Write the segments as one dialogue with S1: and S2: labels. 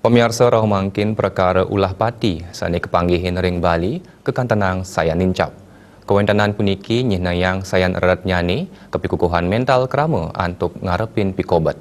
S1: Pemirsa rau mangkin perkara ulah pati sani kepanggihin ring Bali kekantanang sayan nincap. Kewentanan puniki nyihnayang sayan erat nyani kepikukuhan mental kerama untuk ngarepin pikobat.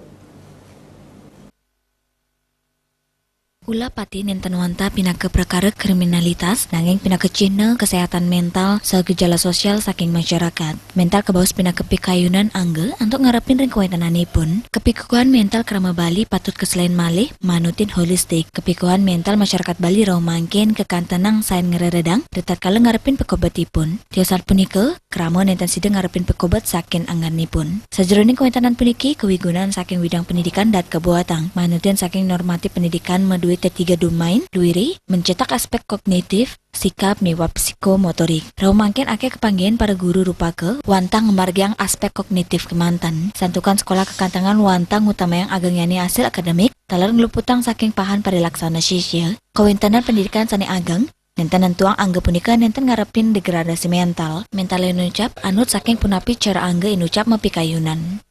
S2: Ulah pati nenten wanta pinaka perkara kriminalitas nanging pinaka cina kesehatan mental segejala sosial saking masyarakat. Mental kebaus pinaka pikayunan angge untuk ngarepin ring kewentananipun. Kepikuhan mental kerama Bali patut keselain malih manutin holistik. Kepikuhan mental masyarakat Bali rau mangkin kekantenang sain ngereredang detat kala ngarepin pekobatipun. Tiosat punika kerama nenten sidang ngarepin pekobat saking angganipun. Sajroning kewentanan puniki kewigunan saking bidang pendidikan dan kebuatan manutin saking normatif pendidikan medui tiga domain luiri mencetak aspek kognitif sikap miwa psikomotorik. Rau mangkin ake kepanggihan para guru rupake wantang ngemargiang aspek kognitif kemantan. Santukan sekolah kekantangan wantang utama yang ageng yani hasil akademik talar ngeluputang saking pahan pada laksana sosial. Kewentanan pendidikan sani ageng nenten nentuang angge punika nenten ngarepin degradasi mental. Mental inucap anut saking punapi cara angge inucap mepikayunan.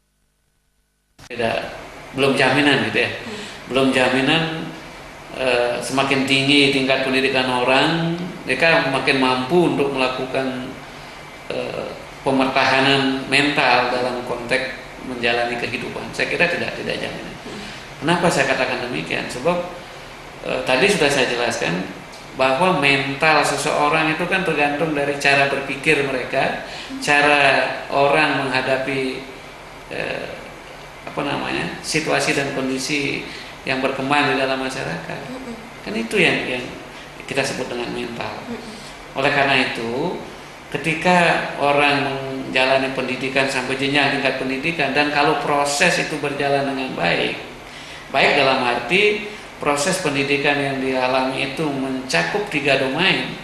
S3: Belum jaminan gitu ya. Belum jaminan semakin tinggi tingkat pendidikan orang, mereka makin mampu untuk melakukan pemertahanan mental dalam konteks menjalani kehidupan. Saya kira tidak jaminan. Kenapa saya katakan demikian? Sebab tadi sudah saya jelaskan bahwa mental seseorang itu kan tergantung dari cara berpikir mereka, cara orang menghadapi situasi dan kondisi yang berkembang di dalam masyarakat. Kan itu yang kita sebut dengan mental. Oleh karena itu, ketika orang menjalani pendidikan sampai jenjang tingkat pendidikan dan kalau proses itu berjalan dengan baik dalam arti proses pendidikan yang dialami itu mencakup 3 domain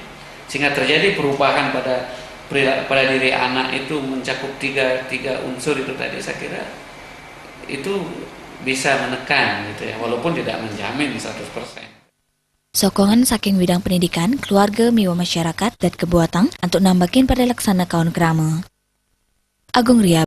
S3: sehingga terjadi perubahan pada diri anak itu mencakup tiga unsur itu tadi, saya kira itu bisa menekan gitu ya, walaupun tidak menjamin 100%.
S2: Sokongan saking bidang pendidikan, keluarga, miwa masyarakat, dan kebuatan untuk nambahin pada laksana kawan kerama. Agung Ria